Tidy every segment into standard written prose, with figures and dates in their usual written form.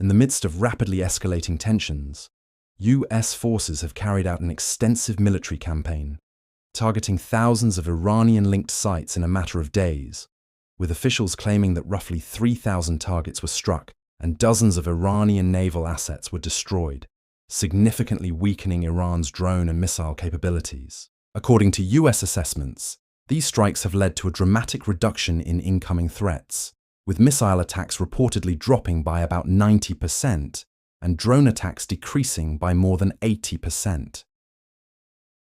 In the midst of rapidly escalating tensions, US forces have carried out an extensive military campaign, targeting thousands of Iranian-linked sites in a matter of days, with officials claiming that roughly 3,000 targets were struck and dozens of Iranian naval assets were destroyed, significantly weakening Iran's drone and missile capabilities. According to US assessments, these strikes have led to a dramatic reduction in incoming threats, with missile attacks reportedly dropping by about 90% and drone attacks decreasing by more than 80%.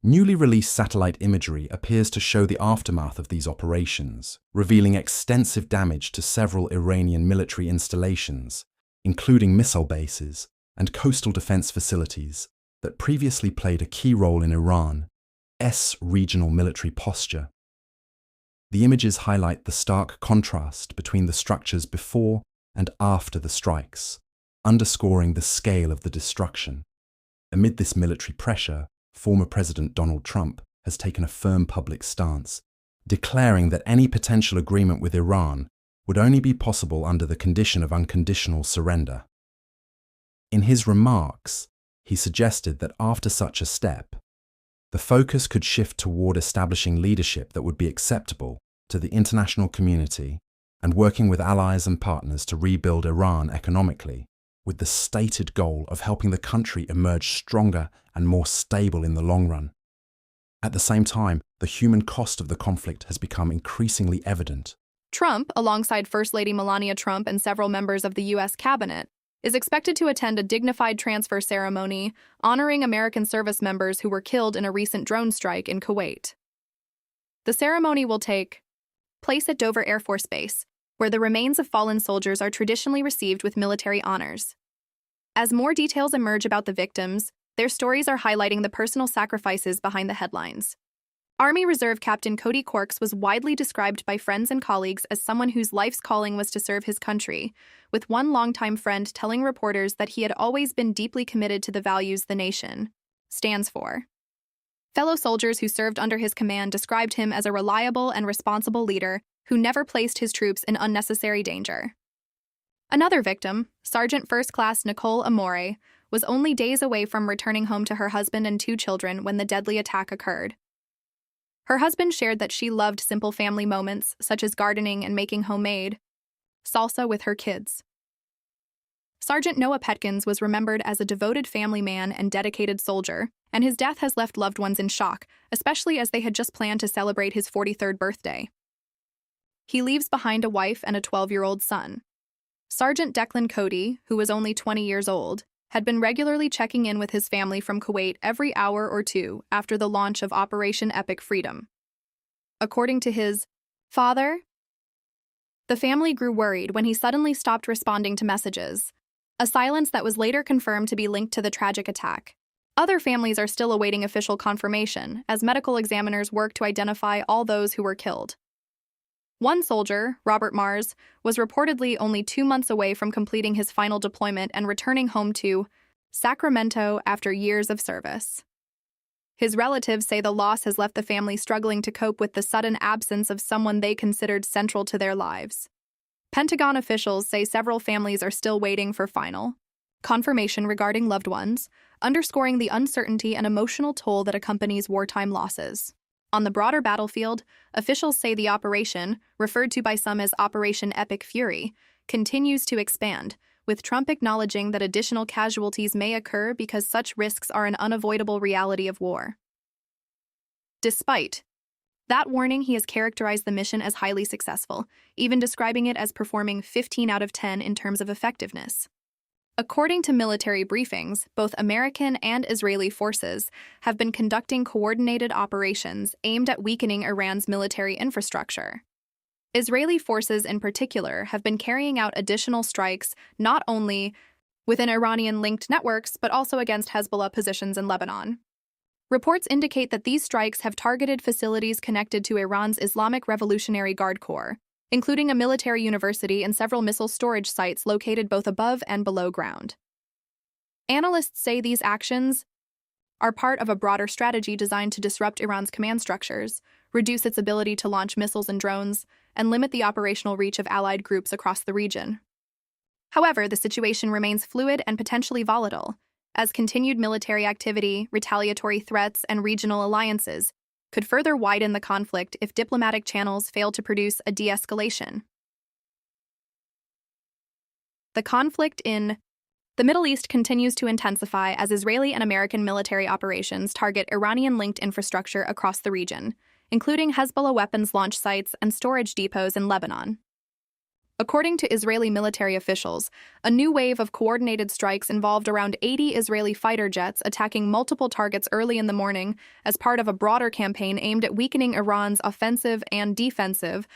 Newly released satellite imagery appears to show the aftermath of these operations, revealing extensive damage to several Iranian military installations, including missile bases and coastal defense facilities that previously played a key role in Iran's regional military posture. The images highlight the stark contrast between the structures before and after the strikes, underscoring the scale of the destruction. Amid this military pressure, former President Donald Trump has taken a firm public stance, declaring that any potential agreement with Iran would only be possible under the condition of unconditional surrender. In his remarks, he suggested that after such a step, the focus could shift toward establishing leadership that would be acceptable to the international community and working with allies and partners to rebuild Iran economically, with the stated goal of helping the country emerge stronger and more stable in the long run. At the same time, the human cost of the conflict has become increasingly evident. Trump, alongside First Lady Melania Trump and several members of the U.S. cabinet, is expected to attend a dignified transfer ceremony honoring American service members who were killed in a recent drone strike in Kuwait. The ceremony will take place at Dover Air Force Base, where the remains of fallen soldiers are traditionally received with military honors. As more details emerge about the victims, their stories are highlighting the personal sacrifices behind the headlines. Army Reserve Captain Cody Corks was widely described by friends and colleagues as someone whose life's calling was to serve his country, with one longtime friend telling reporters that he had always been deeply committed to the values the nation stands for. Fellow soldiers who served under his command described him as a reliable and responsible leader who never placed his troops in unnecessary danger. Another victim, Sergeant First Class Nicole Amore, was only days away from returning home to her husband and 2 children when the deadly attack occurred. Her husband shared that she loved simple family moments, such as gardening and making homemade salsa with her kids. Sergeant Noah Petkins was remembered as a devoted family man and dedicated soldier, and his death has left loved ones in shock, especially as they had just planned to celebrate his 43rd birthday. He leaves behind a wife and a 12-year-old son. Sergeant Declan Cody, who was only 20 years old, had been regularly checking in with his family from Kuwait every hour or two after the launch of Operation Epic Freedom. According to his father, the family grew worried when he suddenly stopped responding to messages, a silence that was later confirmed to be linked to the tragic attack. Other families are still awaiting official confirmation as medical examiners work to identify all those who were killed. One soldier, Robert Mars, was reportedly only 2 months away from completing his final deployment and returning home to Sacramento after years of service. His relatives say the loss has left the family struggling to cope with the sudden absence of someone they considered central to their lives. Pentagon officials say several families are still waiting for final confirmation regarding loved ones, underscoring the uncertainty and emotional toll that accompanies wartime losses. On the broader battlefield, officials say the operation, referred to by some as Operation Epic Fury, continues to expand, with Trump acknowledging that additional casualties may occur because such risks are an unavoidable reality of war. Despite that warning, he has characterized the mission as highly successful, even describing it as performing 15 out of 10 in terms of effectiveness. According to military briefings, both American and Israeli forces have been conducting coordinated operations aimed at weakening Iran's military infrastructure. Israeli forces in particular have been carrying out additional strikes not only within Iranian-linked networks but also against Hezbollah positions in Lebanon. Reports indicate that these strikes have targeted facilities connected to Iran's Islamic Revolutionary Guard Corps, including a military university and several missile storage sites located both above and below ground. Analysts say these actions are part of a broader strategy designed to disrupt Iran's command structures, reduce its ability to launch missiles and drones, and limit the operational reach of allied groups across the region. However, the situation remains fluid and potentially volatile, as continued military activity, retaliatory threats, and regional alliances could further widen the conflict if diplomatic channels fail to produce a de-escalation. The conflict in the Middle East continues to intensify as Israeli and American military operations target Iranian-linked infrastructure across the region, including Hezbollah weapons launch sites and storage depots in Lebanon. According to Israeli military officials, a new wave of coordinated strikes involved around 80 Israeli fighter jets attacking multiple targets early in the morning as part of a broader campaign aimed at weakening Iran's offensive and defensive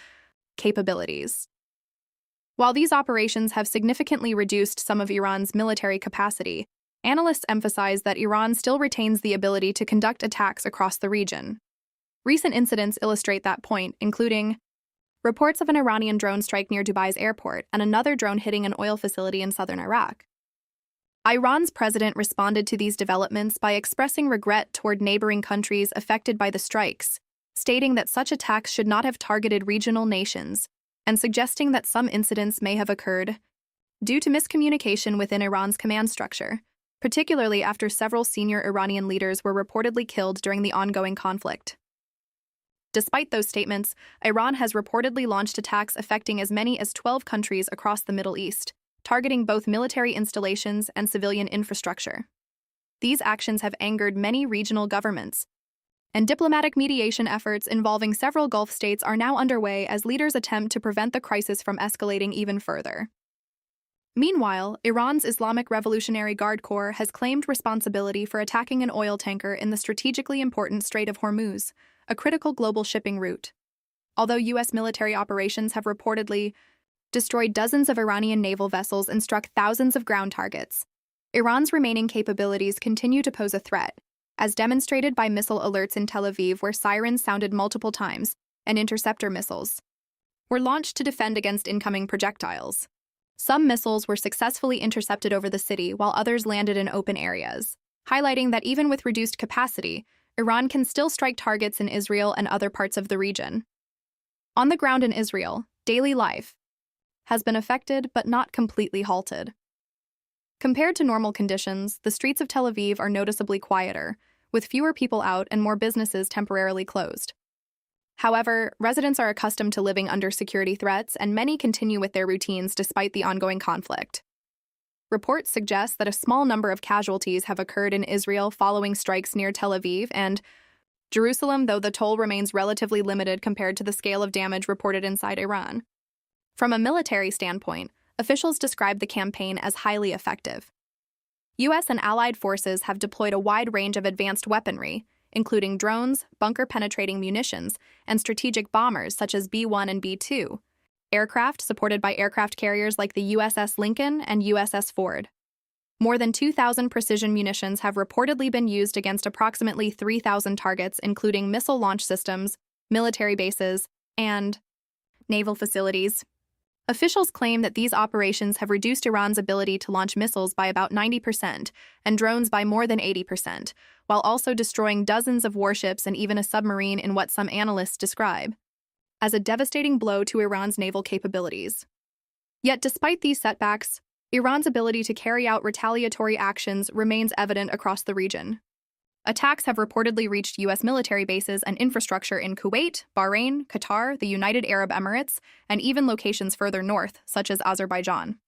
capabilities. While these operations have significantly reduced some of Iran's military capacity, analysts emphasize that Iran still retains the ability to conduct attacks across the region. Recent incidents illustrate that point, including reports of an Iranian drone strike near Dubai's airport and another drone hitting an oil facility in southern Iraq. Iran's president responded to these developments by expressing regret toward neighboring countries affected by the strikes, stating that such attacks should not have targeted regional nations, and suggesting that some incidents may have occurred due to miscommunication within Iran's command structure, particularly after several senior Iranian leaders were reportedly killed during the ongoing conflict. Despite those statements, Iran has reportedly launched attacks affecting as many as 12 countries across the Middle East, targeting both military installations and civilian infrastructure. These actions have angered many regional governments, and diplomatic mediation efforts involving several Gulf states are now underway as leaders attempt to prevent the crisis from escalating even further. Meanwhile, Iran's Islamic Revolutionary Guard Corps has claimed responsibility for attacking an oil tanker in the strategically important Strait of Hormuz, a critical global shipping route. Although U.S. military operations have reportedly destroyed dozens of Iranian naval vessels and struck thousands of ground targets, Iran's remaining capabilities continue to pose a threat, as demonstrated by missile alerts in Tel Aviv where sirens sounded multiple times and interceptor missiles were launched to defend against incoming projectiles. Some missiles were successfully intercepted over the city while others landed in open areas, highlighting that even with reduced capacity, Iran can still strike targets in Israel and other parts of the region. On the ground in Israel, daily life has been affected but not completely halted. Compared to normal conditions, the streets of Tel Aviv are noticeably quieter, with fewer people out and more businesses temporarily closed. However, residents are accustomed to living under security threats, and many continue with their routines despite the ongoing conflict. Reports suggest that a small number of casualties have occurred in Israel following strikes near Tel Aviv and Jerusalem, though the toll remains relatively limited compared to the scale of damage reported inside Iran. From a military standpoint, officials describe the campaign as highly effective. U.S. and allied forces have deployed a wide range of advanced weaponry, including drones, bunker-penetrating munitions, and strategic bombers such as B-1 and B-2, aircraft supported by aircraft carriers like the USS Lincoln and USS Ford. More than 2,000 precision munitions have reportedly been used against approximately 3,000 targets, including missile launch systems, military bases, and naval facilities. Officials claim that these operations have reduced Iran's ability to launch missiles by about 90% and drones by more than 80%, while also destroying dozens of warships and even a submarine in what some analysts describe as a devastating blow to Iran's naval capabilities. Yet despite these setbacks, Iran's ability to carry out retaliatory actions remains evident across the region. Attacks have reportedly reached U.S. military bases and infrastructure in Kuwait, Bahrain, Qatar, the United Arab Emirates, and even locations further north, such as Azerbaijan.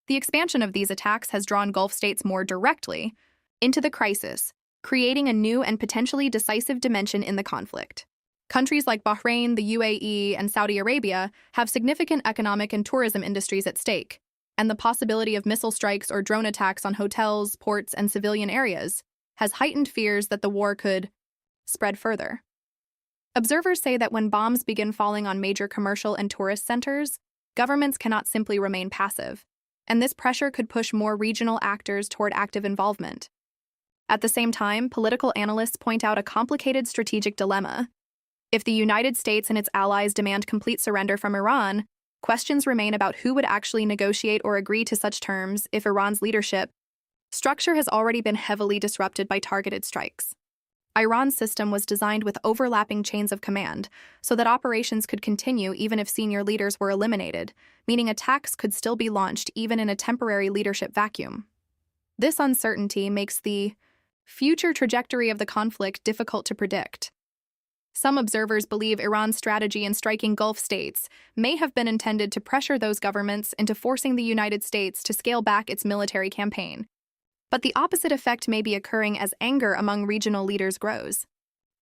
The expansion of these attacks has drawn Gulf states more directly into the crisis, creating a new and potentially decisive dimension in the conflict. Countries like Bahrain, the UAE, and Saudi Arabia have significant economic and tourism industries at stake, and the possibility of missile strikes or drone attacks on hotels, ports, and civilian areas has heightened fears that the war could spread further. Observers say that when bombs begin falling on major commercial and tourist centers, governments cannot simply remain passive, and this pressure could push more regional actors toward active involvement. At the same time, political analysts point out a complicated strategic dilemma. If the United States and its allies demand complete surrender from Iran, questions remain about who would actually negotiate or agree to such terms if Iran's leadership structure has already been heavily disrupted by targeted strikes. Iran's system was designed with overlapping chains of command, so that operations could continue even if senior leaders were eliminated, meaning attacks could still be launched even in a temporary leadership vacuum. This uncertainty makes the future trajectory of the conflict difficult to predict. Some observers believe Iran's strategy in striking Gulf states may have been intended to pressure those governments into forcing the United States to scale back its military campaign. But the opposite effect may be occurring as anger among regional leaders grows.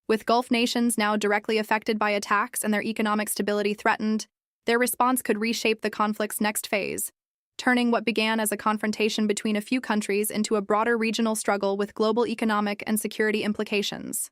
With Gulf nations now directly affected by attacks and their economic stability threatened, their response could reshape the conflict's next phase, turning what began as a confrontation between a few countries into a broader regional struggle with global economic and security implications.